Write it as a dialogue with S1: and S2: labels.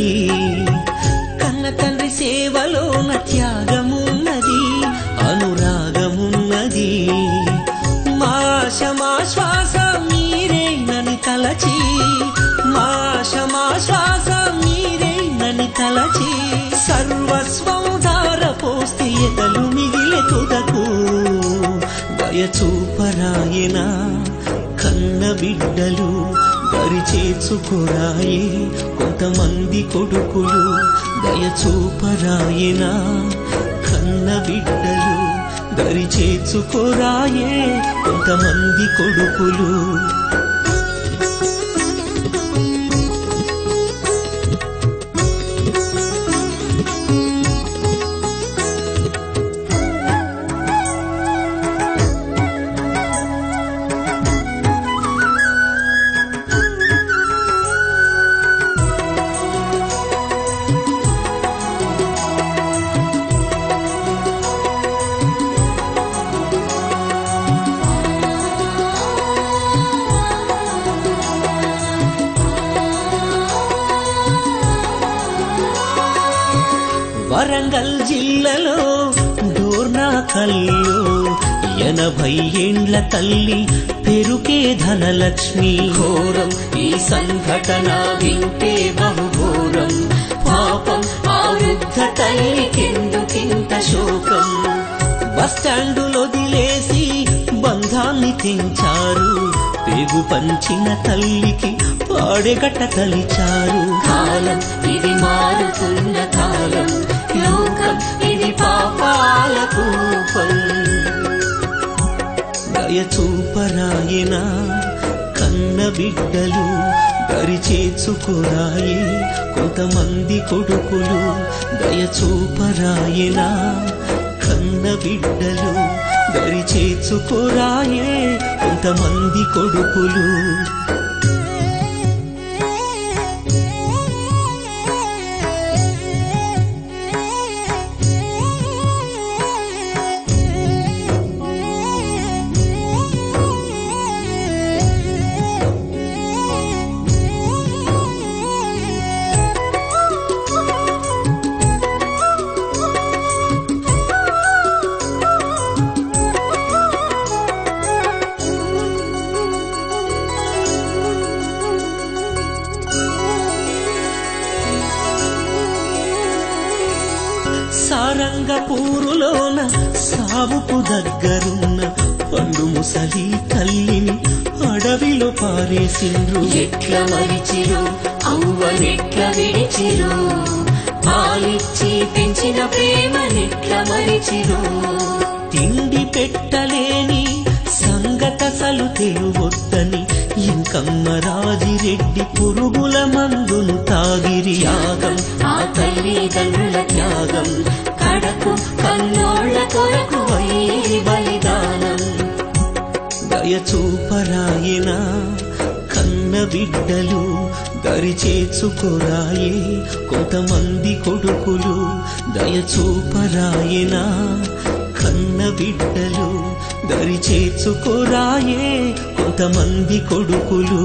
S1: ఉన్నది, కన్న తండ్రి సేవలోన త్యాగమున్నది, అనురాగమున్నది. మాశమాశ్వాస మీరేనని తలచి, మాశమాశ్వాస మీరేనని తలచి, సర్వస్వం ధారపోస్తే ఎదలు మిగిలే తుదకు. దయచూపరాయన కన్న బిడ్డలు, దరిచేర్చుకోరాయే కొంతమంది కొడుకులు. దయచూపరాయన కన్న బిడ్డలు, దరిచేర్చుకోరాయే కొంతమంది కొడుకులు. వరంగల్ జిల్లాలో డోర్నాకల్లో 80 ఏండ్ల తల్లి పెరుకే ధనలక్ష్మి. ఘోరం ఈ సంఘటన వింటే బహుఘోరం, పాపం ఆ వృద్ధ తల్లికెందుకింత శోకం. బస్టాండులో దిలేసి బంధాన్ని తెంచారు, పేగు పంచిన తల్లికి పాడెగట్ట తలిచారు. కాలం ఇది మారుతున్న కాలం, లోకం ఇది పాపాల కూపం. దయచూపరాయన కన్న బిడ్డలు, దరిచేర్చుకోరాయే కొంతమంది కొడుకులు. దయచూపరాయన కన్న బిడ్డలు, దరిచేర్చుకోరాయే కొంతమంది కొడుకులు. సారంగపూరులోన సావుకు దగ్గరున్న పండు ముసలి తల్లిని అడవిలో పారేసిండ్రు.
S2: ఎట్ల మరిచిరు అవ్వనెట్ల విడిచిరు, పాలిచ్చి పెంచిన ప్రేమనెట్ల మరిచిరు.
S1: తిండి పెట్టలేని సంగతసలు తెలువొద్దని ఇంకమ్మ రాజిరెడ్డి పురుగుల మందును తాగిరి.
S2: త్యాగం ఆ తల్లిదండ్రుల త్యాగం, కడకు కన్నోళ్ల కొరకు వైరి బలిదానం.
S1: దయచూపరాయన కన్న బిడ్డలు, దరిచేర్చుకోరాయే కొంతమంది కొడుకులు. దయచూపరాయన కన్న బిడ్డలు, దరిచేర్చుకోరాయే కొంతమంది కొడుకులు.